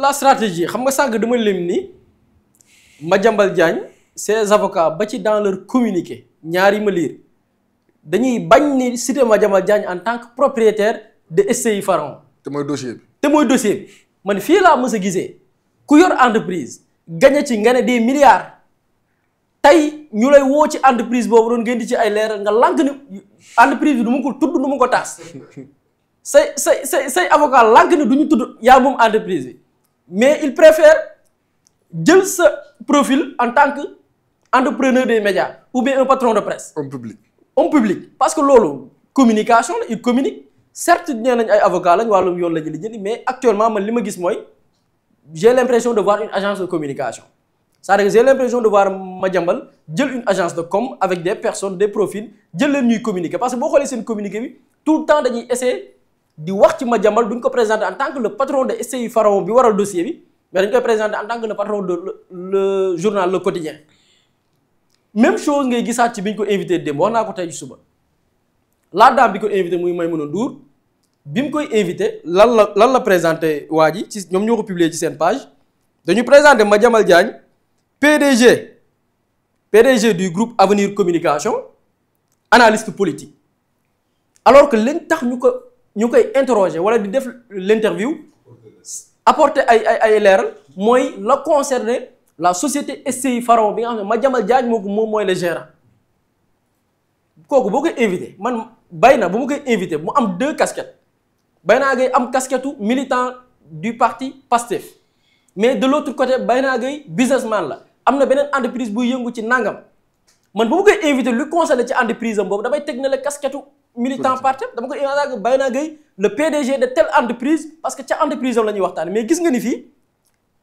la stratégie xam nga sànq dama lim ni Madiambal Diagne ses avocats ba ci dans leur communiqué ñaari ma lire dañuy bañ ni citer Madiambal Diagne en tant que propriétaire de SCI Pharaon. te mooy dossier bi. man fii laa mës a gisee ku yor entreprise gagné ci nga ne des milliards tey ñu lay woo ci entreprise boobu doon ngeen di ci ay leeral nga lànk ni entreprise bi du ma ko tudd du ma ko taas say avocat lànk ni du ñu tudd yaa moom entreprise bi mais il préfère jël sa profil en tant que entrepreneur des médias ou bien un patron de presse. homme public parce que loolu communication la il communique. certes nee nañ ay avocat lañ wàllum yoon la ñu lijjanti mais actuellement man li ma gis mooy j'ai l'impression de voir une agence de communication c'est-à-dire que j'ai l'impression de voir Madiambal jël une agence de com avec des personnes des profils jël leen ñuy communiquer parce que boo xoolee seen communiqué bi tout le temps dañuy essayer di wax ci Madiambal duñ ko présenter en tant que le patron de SCI Pharaon bi waral dossier bi mais dañ koy présenter en tant que le patron de le journal Le Quotidien même chose ngay gisaat ci bi ñu ko invité démb wax naa ko tey ci suba la dame bi ko invité muy Maïmouna Ndour bi mu koy invité lan la présenté waa ji ci ñoom ñoo ko publier ci seen page dañu présenté Madiambal Diagne PDG du groupe Avenir Communication analyste politique alors que leen tax ñu koy interroger wala di def l'interview apporter ay leeral mooy la concerner la société SCI Pharaon bi nga xam ne Madiambal Diagne moom mooy le gérant kooku boo koy invité man bay na bu ma koy invité mu am 2 casquettes Bayna Gueye am casquette militant du parti PASTEF mais de l'autre côté Bayna Gueye businessman la am na beneen entreprise buy yëngu ci nangam man bu ma koy invité lu concerné ci entreprise am boobu damay teg na la casquette militant parti dama koy invité Bayna Gueye le PDG de telle entreprise parce que ca entreprise am la ñuy waxtaane mais gis nga ni fii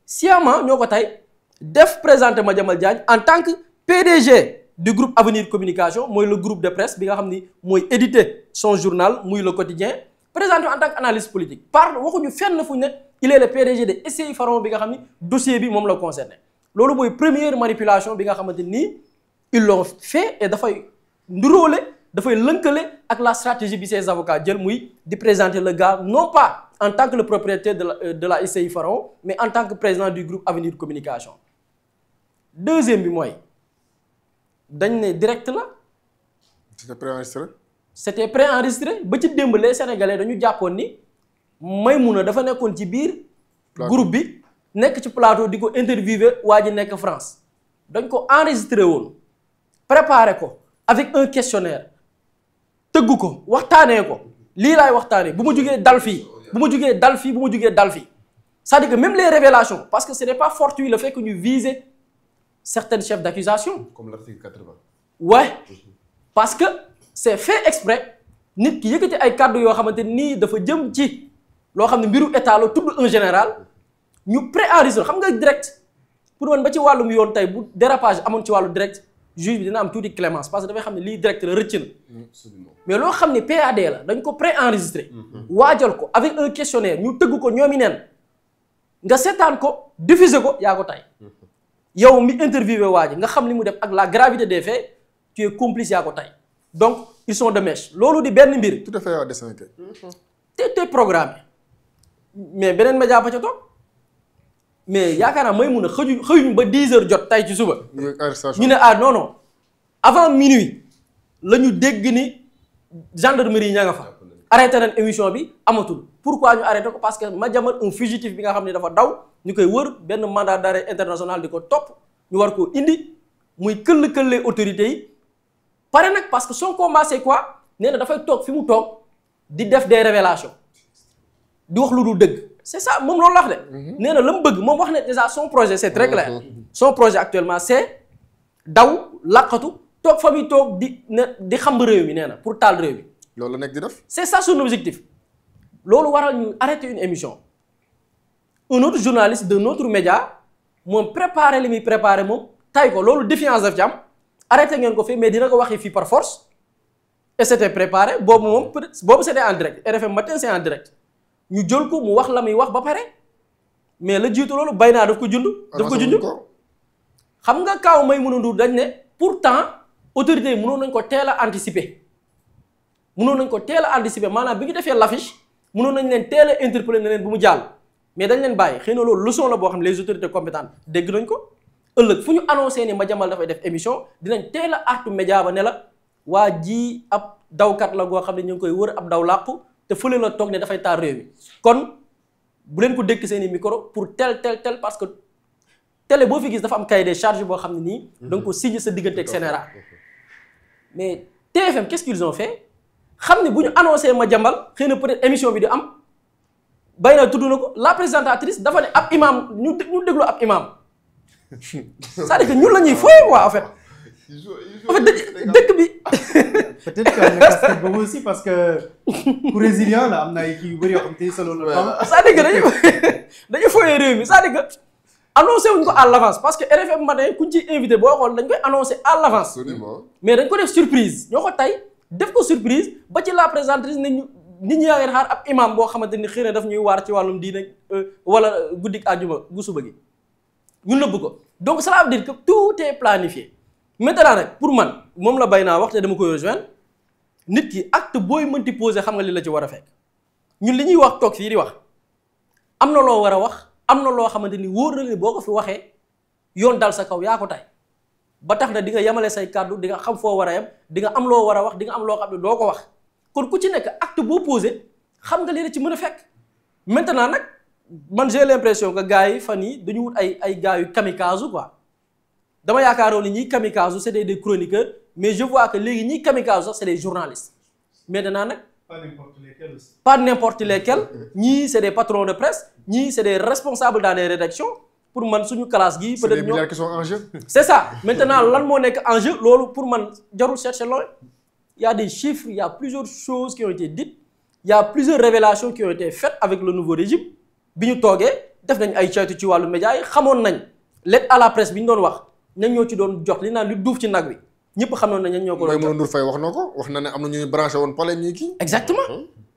sciemment ñoo ko tey def présenter Madiambal Diagne en tant que PDG du groupe Avenir Communication mooy le groupe de presse bi nga xam ni mooy éditer son journal muy Le Quotidien présenté en tant qu'analyste politique waxuñu fenn fu ne il est le PDG de SCI Pharaon bi nga xam ni dossier bi moom la concerné loolu mooy première manipulation bi nga xamante nii ils l'ont fait et dafay nduróole dafay lënkale ak la stratégie bi ses avocats jël muy di présenter le gars non pas en tant que le propriétaire de la SCI Pharaon mais en tant que président du groupe Avenir Communication deuxième bi mooy dañ ne direct la. c'était préenregistré. c'était préenregistré ba ci démb les Sénégalais dañu jàppoon ni Maïmouna dafa nekkoon ci biir. groupe bi nekk ci plateau di ko interviewer waa ji nekk France. dañ ko enregistré woon préparé ko avec un questionnaire tëggu ko waxtaanee ko lii laay waxtaanee bu ma jugee dal fii bu ma jugee dal fii bu ma jugee dal fii c'est-à-dire que même les révélations parce que ce n'est pas fortuit le fait que ñu viser certains chefs d'accusation. comme l'article 80. ouais parce que c'est fait exprès nit ki yëkkati ay kàddu yoo xamante nii dafa jëm ci loo xam ne mbiru état la tudd un général ñu préenregistré xam nga direct pour man ba ci wàllum yoon tey bu dérapage amoon ci wàllu direct juge bi dina am tuuti clémence parce que dafay xam ne lii direct la rëcc na mais loo xam ne PAD la dañ ko préenregistré waajal ko avec un questionnaire ñu tëgg ko ñoomi neen nga seetaan ko diffuser ko yaa ko tay yow mi interviewé waa ji nga xam li mu def ak la gravité des faits tu es complice yaa ko tay donc ils sont de mèche loolu di benn mbir. tout à fait à dessein kay. te programmé mais beneen média ba ca toog mais yaakaar naa Maïmouna xëyuñu ba 10 heures jot tay ci suba. ñu ne ah non avant minuit la ñu dégg ni gendarmerie ña nga fa. arrêté nañ émission bi amatul pourquoi ñu arrêté ko parce que Madiambal un fugitif bi nga xam ne dafa daw ñu koy wër benn mandat d'arrêt international di ko topp ñu war koo indi muy këll-këllee autorités yi. pare nag parce que son combat c'est quoi nee na dafay toog fi mu toog di def des révélations di wax lu dul dëgg c'est ça moom loolu la wax de. nee na la mu bëgg moom wax ne déjà son projet c'est très clair. son projet actuellement c'est daw laqatu toog fa muy toog di xam réew mi nee na pour taal réew mi. loolu la nekk di def. c'est ça son objectif loolu waral ñu arrêter une émission un autre journaliste d'un autre média moom préparé li muy préparé moom tay ko loolu défiance daf ci am. arrêté ngeen ko fii mais dina ko waxee fii par force et c'était préparé boobu moom peut-être boobu c'était en direct RFM matin c'est en direct ñu jël ko mu wax la muy wax ba pare mais la jiitu loolu bay naa daf ko jund xam nga kaaw Maïmouna Ndour dañ ne pourtant autorités yi mënoon nañ ko teel a anticiper maanaam bi ñu defee l'affiche mënoon nañ leen teel a interpeller ne leen bu mu jàll mais dañ leen bàyyi xëy na loolu leçon la boo xam ne les autorités compétentes dégg nañ ko ëllëg fu ñu annoncé ni Madiambal dafay def émission dinañ teel a artu média ba ne la waa ji ab dawkat la goo xam ne ñu ngi koy wër ab daw làqu te fële la toog ne dafay taal réew mi kon bu leen ko dékk seen i micro pour tel parce que télé boo fi gis dafa am cahier des charges boo xam ne nii da nga ko signé sa diggante ak Sénégal mais TFM qu'est-ce qu'ils ont fait xam ne bu ñu annoncé Madiambal xëy na peut-être émission bi di am bay na tudd na ko la présentatrice dafa ne ab imam ñu déglu ab imam c'est-à-dire que ñun la ñuy fooy quoi en fait dëkk bi peut-être que am na casquette boobu aussi parce que pour résilient la am na ay kii yu bëri yoo xam te solo la c'est-à-dire que dañuy fooyee réew mi c'est-à-dire que annoncé wuñ ko à l'avance parce que RFM matin kuñ ci invité boo xool dañ koy annoncé à l'avance mais dañ ko def surprise ñoo ko tey def ko surprise ba ci la présentatrice ne ñu nit ñi yaa ngi xaar ab imam boo xamante ni xëy na daf ñuy waar ci wàllum diine wala guddik àjjuma gu suba gi ñu nëbb ko donc cela veut dire que tout est planifié maintenant nag pour man moom la bay naa wax te dama koy rejoindre nit ki acte booy mënti posé xam nga li la ci war a fekk ñun li ñuy wax toog fii di wax am na loo war a wax am na loo xamante ni wóor na ni boo ko fi waxee yoon dal sa kaw yaa ko tay ba tax na di nga yemale say kàddu di nga xam foo war a yem di nga am loo war a wax di nga am loo xam ne doo ko wax kon ku ci nekk acte boo posé xam nga li la ci mën a fekk maintenant nag man j'ai l'impression que gars yi fan yi dañu wut ay gars yu kamikaze quoi dama yaakaaroon ni ñiy kamikaze c'est des chroniqueurs mais je vois que léegi ñiy kamikaze sax c'est des journalistes maintenant nag pas n'importe lesquels ñii c'est des patrons de presse ñii c'est des responsables dans les rédactions pour man suñu classe gi peut-être c'est des milliards qui sont en jeu. c'est ça maintenant lan moo nekk en jeu loolu pour man jarul chercher loolu il y a des chiffres il y a plusieurs choses qui ont été dites il y a plusieurs révélations qui ont été faites avec le nouveau régime bi ñu toogee def nañ ay caytu ci wàllu média yi xamoon nañ l'aide à la presse bi ñu doon wax ñan ñoo ci doon jox li naan li duuf ci nag wi ñëpp xamoon nañ ñan ñoo ko doon jox. Maïmouna Ndour Faye wax na ko wax na ne am na ñuy branché woon pale ñii kii. exactement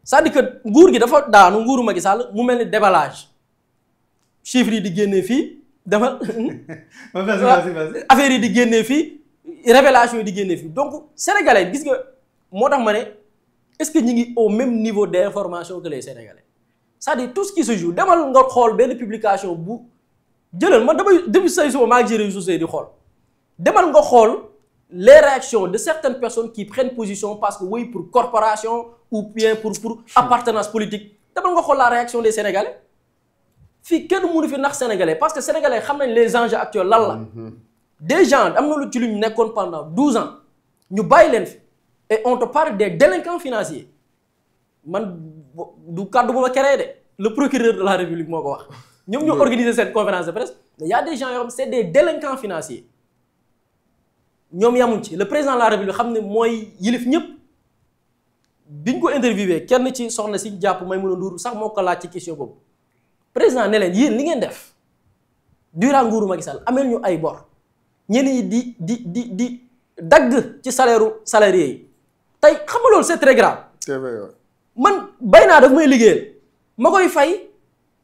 c'est-à-dire que nguur gi dafa daanu nguuru Macky Sall mu mel ni déballage chiffres yi di génnee fii dafa affaire yi di génnee fii révélation yi di génnee fii donc sénégalais gis nga moo tax ma ne est-ce que ñi ngi au même niveau d'information que les sénégalais c'est-à-dire tout ce qui se joue demal nga xool benn publication bu jëlal man damay depuis say suba maa ngi ci réseaux sociaux di xool demal nga xool les réactions de certaines personnes qui prennent position parce que oui pour corporation ou bien pour appartenance politique demal nga xool la réaction des sénégalais fii kenn mënu fi nax sénégalais parce que sénégalais xam nañ les enjeux actuels lan la des gens am na lu ci lu ñu nekkoon pendant 12 ans ñu bàyyi leen fi et on te parle des délinquants financiers man du kàddu bu ma créé de le procureur de la république moo ko wax ñoom ñoo organiser cette conférence de presse mais y a des gens yoo xam c'est des délinquants financiers ñoom yamuñ ci le président de la république xam ne mooy yilif ñëpp biñ ko interviewé kenn ci soxna si jàpp Maïmouna Ndour sax moo ko laaj ci question boobu président ne leen yéen li ngeen def durant nguuru Macky Sall ameel ñu ay bor ñenn ñi di dagg ci salarié yi tey xam nga loolu c'est très grave. man bay naa daf may liggéeyal ma koy fay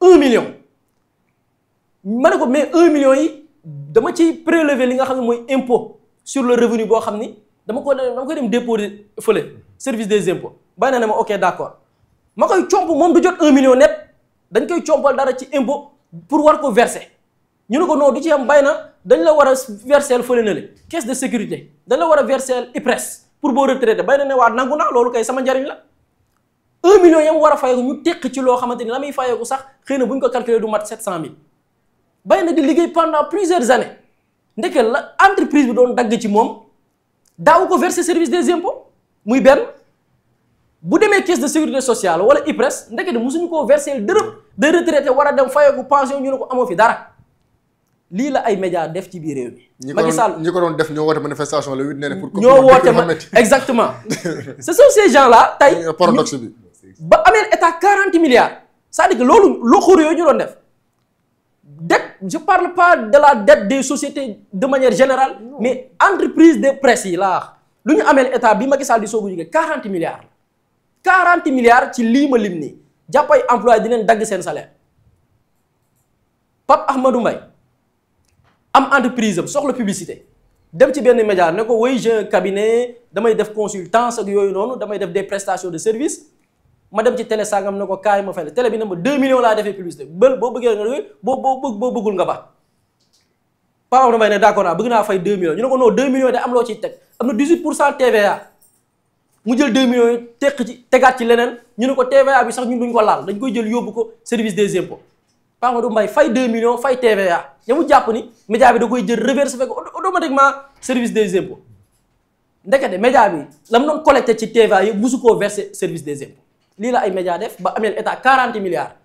1 million ma ne ko mais 1 million yi dama ci prélever li nga xam ne mooy impôt sur le revenu boo xam ni dama koy dem déposer fële service des impôts bay na ne ma ok d'accord ma koy comp moom du jot 1 million net dañ koy compal dara ci impôt pour war ko verser ñu ne ko non du ci am bay na dañ la war a verser fële na le caisse de sécurité dañ la war a verser IPRES pour boo retraité bay na ne waa nangu naa loolu kay sama njariñ la 1 million yam war a fayeeku ñu tekk ci loo xamante ni la muy fayeeku sax xëy na bu ñu ko calculer du mat 700 000 bay na di liggéey pendant plusieurs années ndeke la entreprise bi doon dagg ci moom daawu ko verser service des impôts muy benn bu demee caisse de sécurité sociale wala IPRES ndeke de mosuñu koo verser dërëm de retraité war a dem fayeeku pension ñu ne ko amoo fi dara lii la ay médias def ci biir réew mi. Macky Sall ñi ko doon def ñoo woote manifestation le 8 nee na pour. ñoo woote exactement ce sont ces gens là tey. paradoxe bi. ba amee état 40 milliards c'est-à-dire que loolu loxoor yooyu ñu doon def dette je parle pas de la dette des sociétés de manière générale mais entreprise de presse yi laa lu ñu amee état bi Macky Sall di soogu jógee 40 milliards la 40 milliards ci lii ma lim nii jàpp ay employés di leen dagg seen salaire Pape Ahmadou Mbaye am entreprise am soxla publicité dem ci benn média ne ko oui j'ai un cabinet damay def consultance ak yooyu noonu damay def des prestations de service ma dem ci télé sangam ne ko kaay ma fay la télé bi ne ma 2 millions laa defee publicité boo bëggee nga boo bëggul nga ba Pape Amadou Mbaye ne d'accord naa bëgg naa fay 2 millions ñu ne ko non 2 millions de am loo ciy teg am na 18% TVA mu jël 2 millions yi tegaat ci leneen ñu ne ko TVA bi sax ñun duñ ko laal dañ koy jël yóbbu ko service des impôts Pape Amadou Mbaye fay 2 millions fay TVA ya mu jàpp ni média bi da koy jël reverse fekk automatiquement service des impôts ndekete média bi la mu doon collecté ci TVA yëpp musu koo verser service des impôts lii la ay média def ba ameel état 40 milliards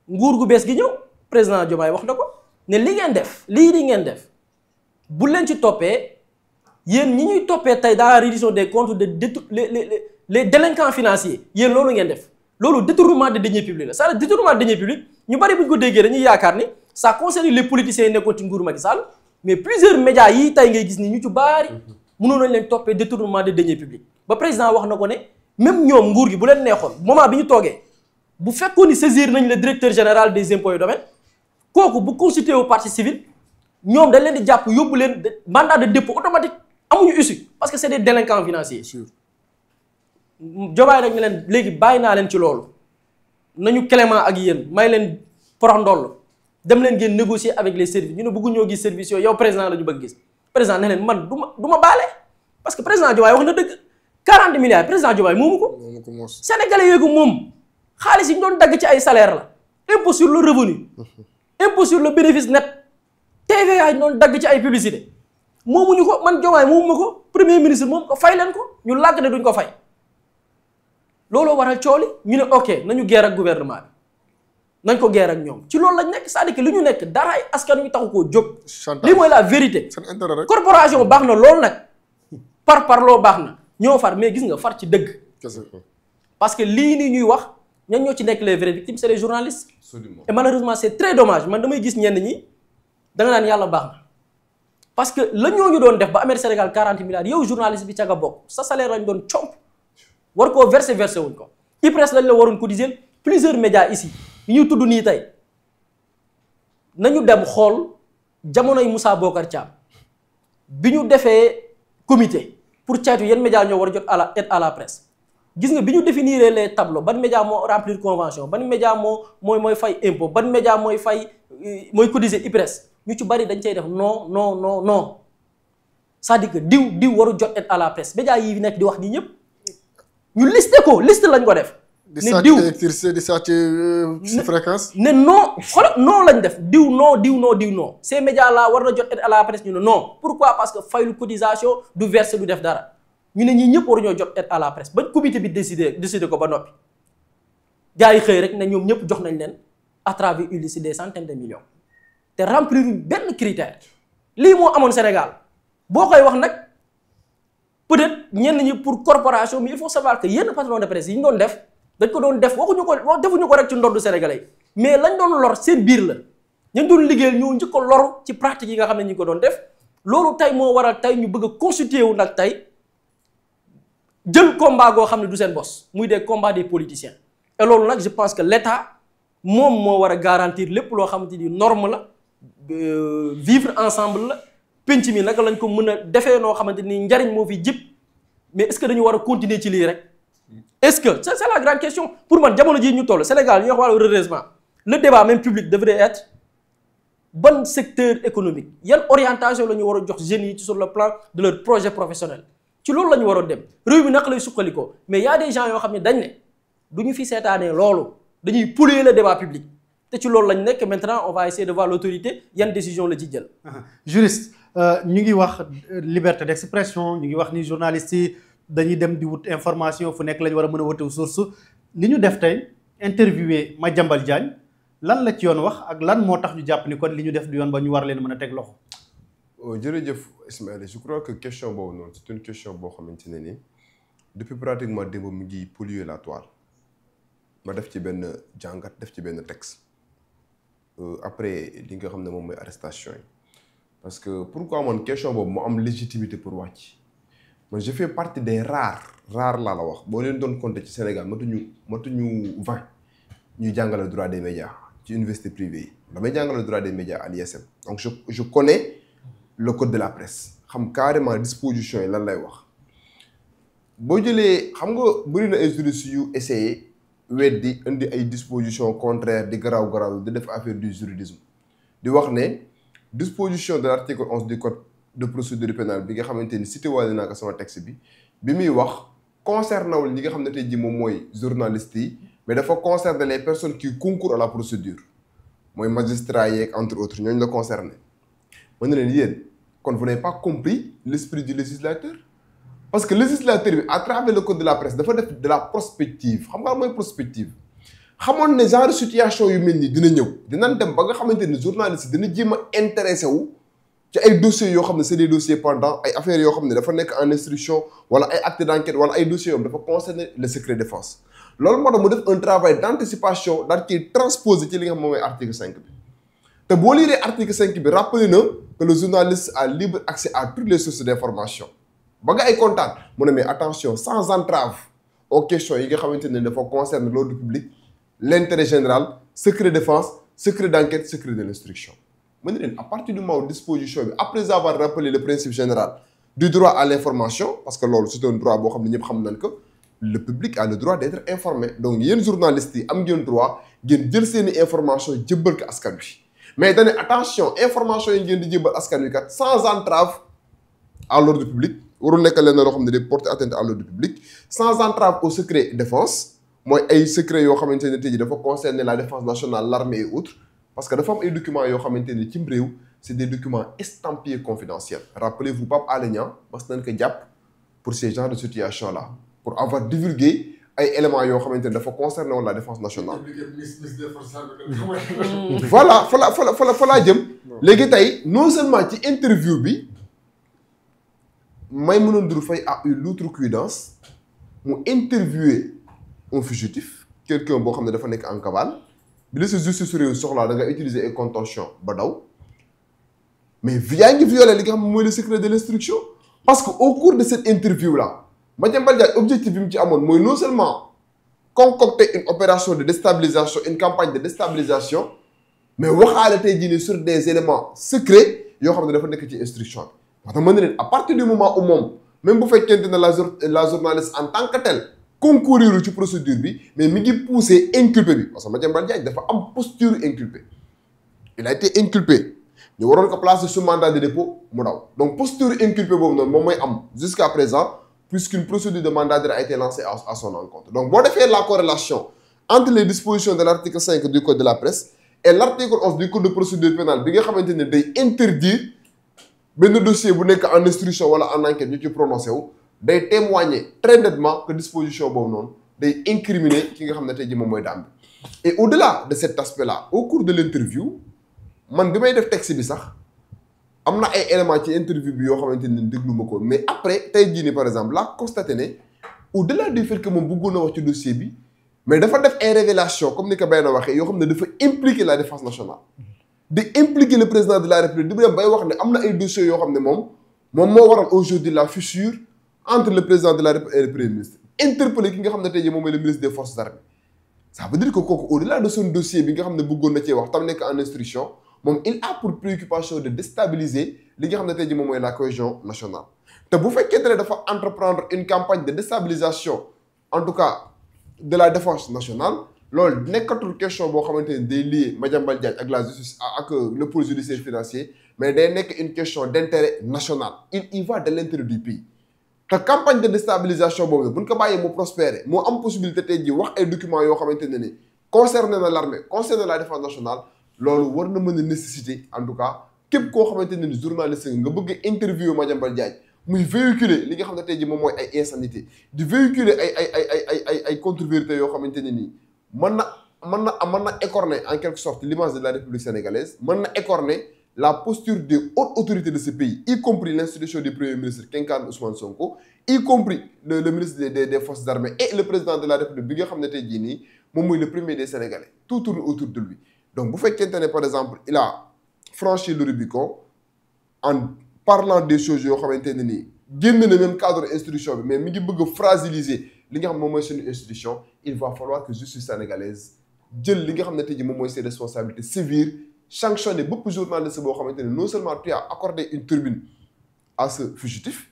nguur gu bees gi ñëw président Diomaye wax na ko ne li ngeen def lii di ngeen def bu leen ci toppee yéen ñi ñuy toppee tey dans la reddition des comptes de les délinquants financiers yéen loolu ngeen def loolu détournement de deniers publics la c'est-à-dire détournement de deniers publics ñu bari bu ñu ko déggee dañuy yaakaar ni ça concerne les politiciens yi nekkoon ci nguuru Macky Sall mais plusieurs médias yi tey ngay gis ni ñu ci bari mënoon nañ leen toppee détournement de deniers publics ba président wax na ko ne même ñoom nguur gi bu leen neexoon moment bi ñu toogee bu fekkoon ni saisir nañ le directeur général des impôts et domaines kooku bu constitué au partie civile ñoom dañ leen di jàpp yóbbu leen mandat de dépôt automatique amuñu issue parce que c'est des délinquants financiers. Diomaye nag ne leen léegi bàyyi naa leen ci loolu nañu clément ak yéen may leen porox ndoll dem leen ngeen négocier avec les services ñu ne bëggu ñoo gis service yooyu yow président la ñu bëgg gis président ne leen man du ma baale parce que président Diomaye wax na dëgg 40 milliards président Diomaye moomu ko. Sénégalais yooyu moom xaalis yi ñu doon dagg ci ay salaire la impôt sur le revenu impôt sur le bénéfice net TVA yi ñu doon dagg ci ay publicité moomuñu ko man Diomaye moomu ma ko premier ministre moom ko fay leen ko ñu làgg ne duñ ko fay looloo waral cooli ñu ne ok nañu guerre ak gouvernement bi nañ ko guerre ak ñoom ci loolu lañ nekk c'est-à-dire que li ñu nekk daraay askan wi taxu koo jóg. lii mooy la vérité. corporation baax na loolu nag parloo baax na ñoo far mais gis nga far ci dëgg. parce que lii nii ñuy wax ñan ñoo ci nekk les vraies victimes c'est les journalistes. Absolument. Et malheureusement c'est très dommage man damay gis ñenn ñi da nga naan yàlla baax na parce que la ñooñu doon def ba amee Sénégal 40 milliards yow journaliste bi ca nga bokk sa salaire lañ doon comp war koo versé wuñ ko IPRES lañ la waroon cotiser plusieurs médias ici yi ñu tudd nii tey nañu dem xool jamonoy Moussa Bocar Thiam bi ñu defee comité pour caytu yenn médias ñoo war a jot à la aide à la presse gis nga bi ñu définir les tableaux ban média moo remplir convention ban média mooy fay impôt ban média mooy mooy cotiser IPRES ñu ci bari dañ cay def non c'est-à-dire que diw waru jot aide à la presse média yi nekk di wax nii ñëpp ñu liste lañ ko def. ne diw di sàcc fréquence. ne non lañ def diw non ces médias là war na jot aide à la presse ñu ne non pourquoi parce que faylu cotisation du verser du def dara ñu ne ñii ñëpp waruñoo jot aide à la presse bañ comité bi décidé ko ba noppi gars yi xëy rek ne ñoom ñëpp jox nañ leen à travers Ulysse des centaines de millions te remplir benn critère lii moo amoon Sénégal boo koy wax nag peut-être ñenn ñi pour corporation mais il faut savoir que yenn patron de presse yi ñu doon def dañ ko doon def defuñu ko rek ci ndoddu sénégalais mais lañ doon lor seen biir la ñu doon liggéeyal ñoo njëkk ko loru ci pratique yi nga xam ne ñu ko doon def loolu tey moo waral tey ñu bëgg a constituer wu nag tey jël combat goo xam ne du seen bos muy des combats des politiciens et loolu nag je pense que l'État moom moo war a garantir lépp loo xamante ni norme la vivre ensemble la penc mi naka lañ ko mën a defee noo xamante ni njariñ moo fi jib mais est-ce que dañu war a continuer ci lii rek est-ce que c'est la grande question pour man jamono jii ñu toll Sénégal ñu wax wàllu redressement le débat même public devrait être ban secteur économique yan orientation la ñu war a jox jeunes yi ci sur le plan de leur projet professionnel ci loolu la ñu waroon dem réew mi naka lay suqalikoo mais y a des gens yoo xam ne dañ ne du ñu fi seetaanee loolu dañuy polluer le débat public te ci loolu lañ nekk maintenant on va essayer de voir l'autorité yan décision la ci jël. juriste ñu ngi wax liberté d'expression ñu ngi wax ni journalistes yi dañuy dem di wut information fu nekk la ñu war a mën a wutew source li ñu def tey interviewé Madiambal Diagne lan la ci yoon wax ak lan moo tax ñu jàpp ni kon li ñu def du yoon ba ñu war leen mën a teg loxo. jërëjëf Ismaël je crois que question boobu noonu c'est une question boo xamante ne ni depuis pratiquement démb mu ngi polluer la toile ma def ci benn jàngat def ci benn texte après li nga xam ne moom mooy arrestation yi parce que pourquoi man question boobu mu am légitimité pour wax ci man je fais partie des rares laa la wax boo leen doon compter ci Sénégal matuñu 20 ñuy jàngale droit des médias ci université privée yi damay jàngale droit des médias à l'ISM donc je connais le code de la presse xam carrément disposition yi lan lay wax boo jëlee xam nga bëri na ay juristes yu essayé weddi indi ay dispositions contraires di garaaw di def affaire du juridisme di wax ne disposition de l'article 11 du code de procédure pénale bi nga xamante ni cité waale naa ko sama texte bi muy wax concerné wul ñi nga xam ne tey jii moom mooy journalistes yi mais dafa concerner les personnes qui concourent à la procédure mooy magistrats yeeg entre autres ñooñu la concerné mën na leen yéen kon vous n'avez pas compris l'esprit du législateur parce que législateur bi à travers le code de la presse dafa def de la prospective xam nga mooy prospective xamoon ne genre situation yu mel nii dina ñëw dinañ dem ba nga xamante ni journaliste dina jéem a intéressé wu ci ay dossiers yoo xam ne c'est des dossiers pendants ay affaires yoo xam ne dafa nekk en instruction wala ay actes d'enquête wala ay dossiers yoo dafa concerner le secret défense loolu moo tax mu def un travail d'anticipation daal ciy transposé ci li nga xam moom mooy article 5 bi te boo liiree article 5 bi rappelé na que le journaliste a libre accès à toutes les sources d'information ba nga ay kontaan mu ne mais attention sans entrave aux questions yi nga xamante ne dafa concerner l'ordre public l'intérêt général secret défense secret d'enquête secret de l'instruction mën na leen à partir du moment où disposition bi après avoir rappelé le principe général du droit à l'information parce que loolu c'est un droit boo xam ne ñëpp xam nañ que le public a le droit d'être informé donc yéen journalistes yi am ngeen droit ngeen jël seeni information jëbbal ko askan wi mais dañu attention information yi ngeen di jëbbal askan wi kat sans entrave à l'ordre public warul nekk leen loo xam ne day porter atteinte à l'ordre public sans entrave au secret défense mooy ay secret yoo xamante ne tey jii dafa concerner la défense nationale l'armée et autres parce que dafa am ay documents yoo xamante ne cim réew c'est des documents estampillés confidentiels rappelez-vous Pape Alé Niang mas nañ ko jàpp pour ces genres de situations là pour avoir divulgué ay éléments yoo xamante ne dafa concerner woon la défense nationale. voilà fa laa jëm. léegi tey non seulement ci interview bi Maïmouna Ndour Faye a eu l'outrecuidance mu interviewer un fugitif quelqu'un boo xam ne dafa nekk en cavale bi la sa justice réew soxlaa da nga utiliser ay contention ba daw mais yaa ngi violer li nga xam ne mooy le secret de l'instruction parce que au cours de cette interview là Madiambal Diagne objectif bi mu ci amoon mooy non seulement concocter une opération de déstabilisation une campagne de déstabilisation mais waxaale tey jii nii sur des éléments secrets yoo xam ne dafa nekk ci instruction bi wax mën na leen à partir du moment où moom même bu fekkente ne la journaliste en tant que tel concourir ci procédure bi mais mi ngi pousser inculpé bi parce que Madiambal Diagne dafa am posture inculpé il a été inculpé ñu waroon ko placer sous mandat de dépôt mu daw donc posture inculpé boobu noonu moom mooy am jusqu'à présent puisqu'une procédure de mandat d'arrêt a été lancée à son encontre donc boo defee la corrélation entre les dispositions de l'article 5 du code de la presse et l'article 11 du code de procédure pénale bi nga xamante ne day interdire benn dossier bu nekk en instruction wala en enquête ñu ci prononcé wu day témoigner très nettement que disposition boobu noonu day incriminer ki nga xam ne tey jii moom mooy daan bi et au-delà de cet aspect-là au cours de l'interview man bi may def texte bi sax am na ay éléments ci interview bi yoo xamante ne déglu ma ko mais après tey jii nii par exemple laa constaté ne au-delà du fait que moom bëggoon na wax ci dossier bi mais dafa def ay révélations comme ni ko Bayna waxee yoo xam ne dafa impliquer la défense nationale di impliquer le président de la République di dem bay wax ne am na ay dossiers yoo xam ne moom moo waral aujourd'hui la fissure entre le président de la République et le premier ministre interpellé ki nga xam ne tey jii moom mooy le ministre des forces armées ça veut dire que kooku au-delà de son dossier bi nga xam ne bëggoon na cee wax tam nekk en instruction moom il a pour préoccupation de déstabiliser li nga xam ne tey jii moom mooy la cohésion nationale te bu fekkente ne dafa entreprendre une campagne de déstabilisation en tout cas de la défense nationale loolu nekkatul question boo xamante ne day lié Madiambal Diagne ak la justice ak le pôle judiciaire financier mais day nekk une question d'intérêt national il y va de l'intérêt du pays te campagne de déstabilisation boobu bu ñu ko bàyyee mu prospérer moo am possibilité tey jii wax ay documents yoo xamante ne ni concerné na l'armée concerné la défense nationale loolu war na mën a nécessiter en tout cas képp koo xamante ne ni journaliste nga bëgg a interviewer Madiambal Diagne muy véhiculer li nga xam ne tey jii moom mooy ay insanité di véhiculer ay contre-vérités yoo xamante ne nii mën na écorner en quelque sorte l'image de la République sénégalaise mën na écorner la posture des hautes autorités de ce pays y compris l'institution du premier ministre qu'incarne Ousmane Sonko y compris le ministre des forces armées et le président de la République bi nga xam ne tey jii nii moom mooy le premier des Sénégalais tout tourne autour de lui donc bu fekkente ne par exemple il a franchi le Rubicon en parlant des choses yoo xamante ne nii génn na même cadre institution bi mais mi ngi bëgg a fragiliser li nga xam moom mooy suñu institution il va falloir que justice sénégalaise jël li nga xam ne tey jii moom mooy ses responsabilités sévères sanctionner bépp journaliste boo xamante ne non seulement tu as accordé une tribune à ce fugitif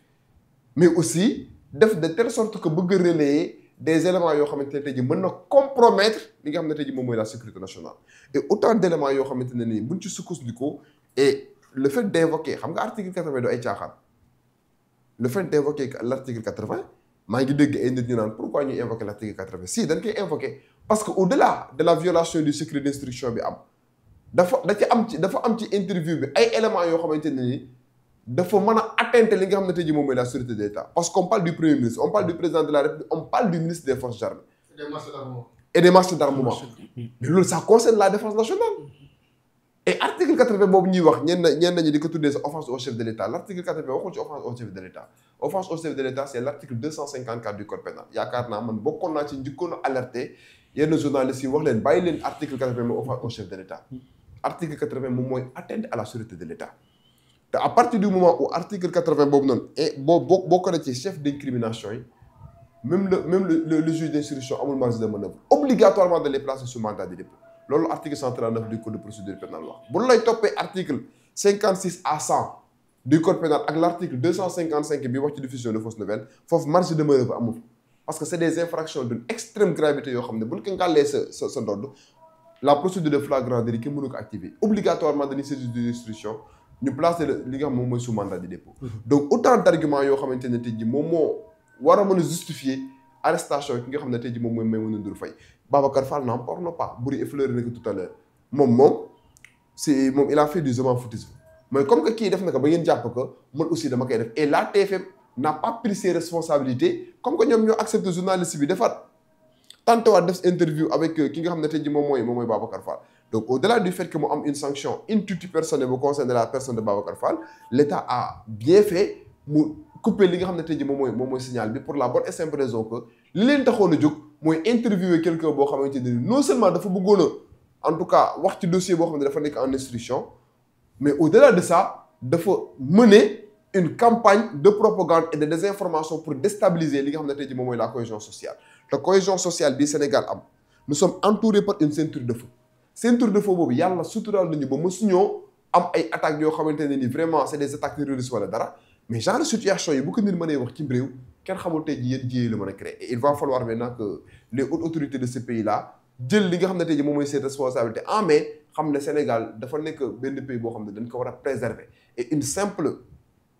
mais aussi def de telle sorte que bëgg a relayer des éléments yoo xamante ne tey jii mën na compromettre li nga xam ne tey jii moom mooy la sécurité nationale et autant d' éléments yoo xamante ne nii buñ ci sukkandiku et le fait d' invoquer xam nga article 80 do ay caaxaan le fait d' invoquer l' article 80 maa ngi dégg ay nit ñu naan pourquoi ñuy invoquer l' article 80 si dañ koy invoquer parce que au delà de la violation du secret d' instruction bi am dafa am ci interview bi ay éléments yoo xamante ne nii dafa mën a atteindre li nga xam ne tey jii moom mooy la sûreté de l'État parce qu'on parle du premier ministre on parle du président de la République on parle du ministre des forces armées et des marchés d'armement mais loolu ça concerne la défense nationale et article 80 boobu ñuy wax ñenn ñi di ko tuddee sa offense au chef de l'État l'article 80 waxul ci offense au chef de l'État offense au chef de l'État c'est l'article 254 du code pénal yaakaar naa man bokkoon naa ci njëkkoon a alerté yenn journalistes yi wax leen bàyyi leen article 80 mooy offense au chef de l'État article 80 moom mooy atteinte à la sûreté de l'État te à partir du moment où article 80 boobu noonu et bokk na ci chef d'incrimination yi même le juge d'instruction amul marge de manœuvre obligatoirement de les placer sous mandat de dépôt loolu article 139 du code de procédure pénale wax bu lay toppee article 56 à 100 du code pénal ak l'article 255 bi wax ci diffusion de fausses nouvelles foofu marge de manœuvre amul parce que c'est des infractions d'une extrême gravité yoo xam ne buñ ko ngàllee sa ndodd la procédure de flagrant délit kenn mënu ko activer obligatoirement dañuy saisir de l'instruction ñu placer li nga xam moom mooy sous mandat de dépôt donc autant d'arguments yoo xamante ne tey jii moom moo war a mën a justifier arrestation ki nga xam ne tey jii moom mooy Maïmouna Ndour Faye Babacar Fall n'en parle pas Boury effleuré na ko tout à l'heure moom il a fait du je m'en foutisme mais comme que kii def na ko ba ngeen jàpp ko man aussi dama koy def et la TFM n'a pas pris ses responsabilités comme que ñoom ñoo accepté journaliste bi defaat tantewaat def interview avec ki nga xam ne tey jii moom mooy Babacar Fall donc au-delà du fait que mu am une sanction in tutti personne bu concerne la personne de Babacar Fall l'État a bien fait mu couper li nga xam ne tey jii moom mooy signal bi pour la bonne et simple raison que li leen taxoon a jóg mooy interviewer quelqu'un boo xamante ne non seulement dafa bëggoon a en tout cas wax ci dossier boo xam ne dafa nekk en instruction mais au-delà de ça dafa mener une campagne de propagande et de désinformation pour déstabiliser li nga xam ne tey jii moom mooy la cohésion sociale te cohésion sociale bi Sénégal am nous sommes entourés par une ceinture de feu ceinture de feu boobu yàlla suturaal nañu ba mësuñoo am ay attaques yoo xamante ne ni vraiment c'est des attaques terroristes wala dara mais genre situation yi bu ko nit mënee wax ci réew kenn xamul tey jii yéen jiyee la mën a créer et il va falloir maintenant que les hautes autorités de ce pays là jël li nga xam ne tey jii moom mooy seen responsabilité en mai xam ne Sénégal dafa nekk benn pays boo xam ne dañ ko war a préserver et une simple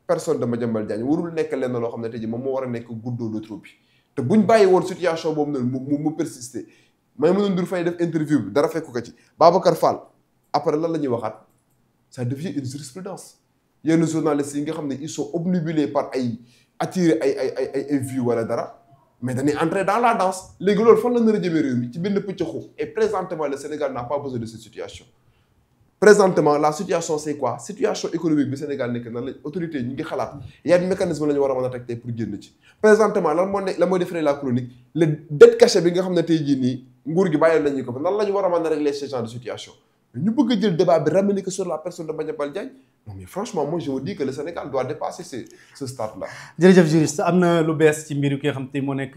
personne de Madiambal Diagne warul nekk lenn loo xam ne tey jii moom moo war a nekk goutte de trop bi te buñ bàyyi woon situation boobu noonu mu persister Maïmouna Ndour Faye def interview bi dara fekku ko ci Babacar Fall après lan la ñuy waxaat ça devient une jurisprudence yenn journalistes yi nga xam ne ils sont obnubilés par ay attirer ay vues wala dara mais dañuy entrer dans la danse léegi loolu fan la nar a jëmee réew mi ci benn pëccaxu et présentement le Sénégal n'a pas besoin de cette situation présentement la situation c'est quoi situation économique bi Sénégal nekk nan la autorité yi ñu ngi xalaat yan mécanisme la ñu war a mën a teg tey pour génn ci présentement lan mooy defaree la chronique le dette cachée bi nga xam ne tey jii nii nguur gi bàyyi nañu ko fa nan la ñu war a mën a régler ce genre de situation ñu bëgg a jël débat bi ramener que sur la personne de Madiambal Diagne non mais franchement moi je me dis que le Sénégal doit dépasser ce stade là. jërëjëf juriste am na lu bees ci mbiru ki nga xam te moo nekk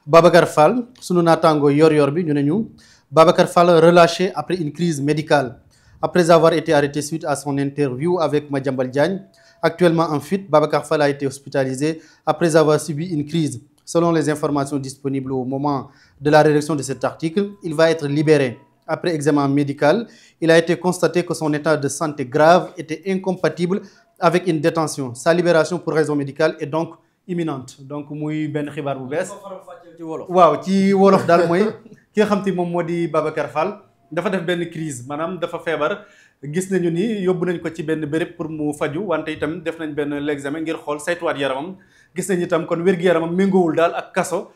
Babacar Fall sunu naataango yor-yor bi ñu ne ñu Babacar Fall relâché après une crise médicale après avoir été arrêté suite à son interview avec Madiambal Diagne actuellement en fuite Babacar Fall a été hospitalisé après avoir subi une crise selon les informations disponibles au moment de la rédaction de cet article il va être libéré. Après examen médical, il a été constaté que son état de santé grave était incompatible avec une détention. Sa libération pour raison médicale est donc imminente. Donc muy benn xibaar bu bees. waaw ci wolof daal mooy ki nga xam te moom moo di Babacar Fall dafa def benn crise maanaam dafa feebar gis nañu ni yóbbu nañ ko ci benn béréb pour mu faju wante itam def nañ benn l'examen ngir xool saytuwaat yaramam gis nañ itam kon wér-gu-yaramam méngoowul daal ak kaso.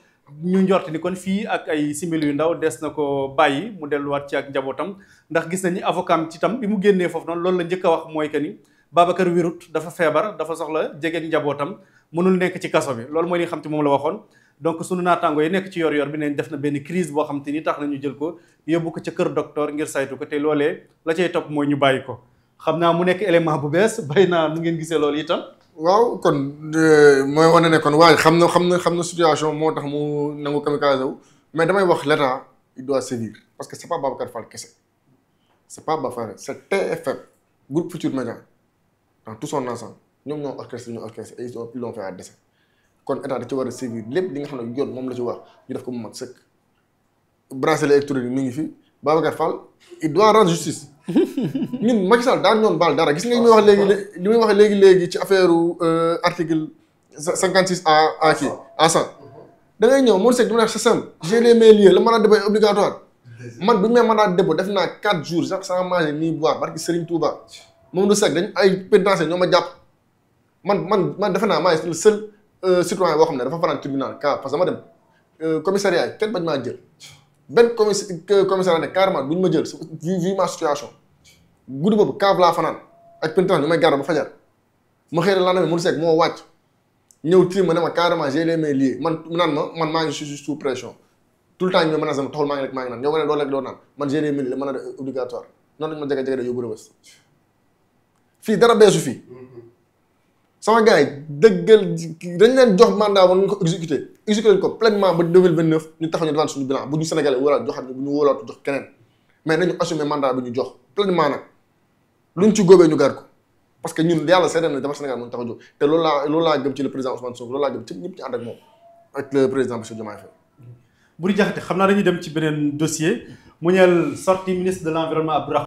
ñu njort ni kon fii ak ay simili yu ndaw des na ko bàyyi mu delluwaat ci ak njabootam ndax gis nañu avocat am ci tam bi mu génnee foofu noonu loolu la njëkk a wax mooy que ni Babacar wérut dafa feebar dafa soxla jege njabootam mënul nekk ci kaso bi loolu mooy li nga xam te moom la waxoon donc sunu naataango yi nekk ci yor-yor bi nañ def na benn crise boo xam te ni tax na ñu jël ko yóbbu ko ca kër docteur ngir saytu ko te loolee la cay topp mooy ñu bàyyi ko xam naa mu nekk élément bu bees bay naa nu ngeen gisee loolu itam. waaw kon mooy wane ne kon waaye xam na situation moo tax mu nangu kamikaze wu mais damay wax l'État il doit sévir parce que c'est pas Babacar Fall kese c'est pas Babacar Fall c'est TFM groupe Futurs Médias dans tout son ensemble ñoom ñoo orchestré et ils l'ont fait à dessein kon état da ci war a sévir lépp li nga xam ne yoon moom la ci wax ñu def ko mu mat sëkk. bracelet électronique mi ngi fi Babacar Fall il doit rendre justice ñun Macky Sall daan ñoon baal dara gis nga li muy wax léegi li muy wax léegi ci affaire article 56 à kii à 100 da ngay ñëw Modou Seck du ma def c'est simple j'ai les mains liées le mandat de dépôt est obligatoire man bu ñu may mandat de dépôt def naa 4 jours sax sans manger ni boire barki Serigne Touba Modou Seck dañ ay pénitencier ñoo ma jàpp man defe naa maa ngi le seul citoyen boo xam ne dafa fanaan tribunal car parce que ma dem commissariat yi kenn bañ maa jël benn commissariat ne carrément duñ ma jël vu ma situation guddi boobu cave laa fanaan ak pénitencier ñu may garde ba fajar ma xëy na laa demee Modou Seck moo wàcc ñëw tiim ma ne ma carrément j'ai les mains liées man maa ngi sous pression tout le temps ñu menacé ma taxul maa ngi lekk maa ngi naan yow nga ne doo lekk doo naan man j'ai les mains liées mën a obligatoire noonu lañu ma jege de yóbbu Rebeuss fii dara beesu fii sama gars yi dëggal dañ leen jox mandat ba nu ñu ko exécuté leen ko pleinement ba 2029 ñu taxaw ñu devant suñu bilan bu ñu Sénégalais wóolaat joxaat bu ñu wóolaatu jox keneen mais nañu assumer mandat bi ñu jox pleinement nag luñ ci góobee ñu gar ko parce que ñun yàlla seetal na defar Sénégal moo tax a jóg te loolu laa gëm ci le président Ousmane Sonko loolu laa gëm ci ñëpp ci ànd ak moom ak le président Bassirou Diomaye Faye. Boury Diakhaté xam naa dañuy dem ci beneen dossier mu ñeel sortie ministre de l'environnement Abdourahmane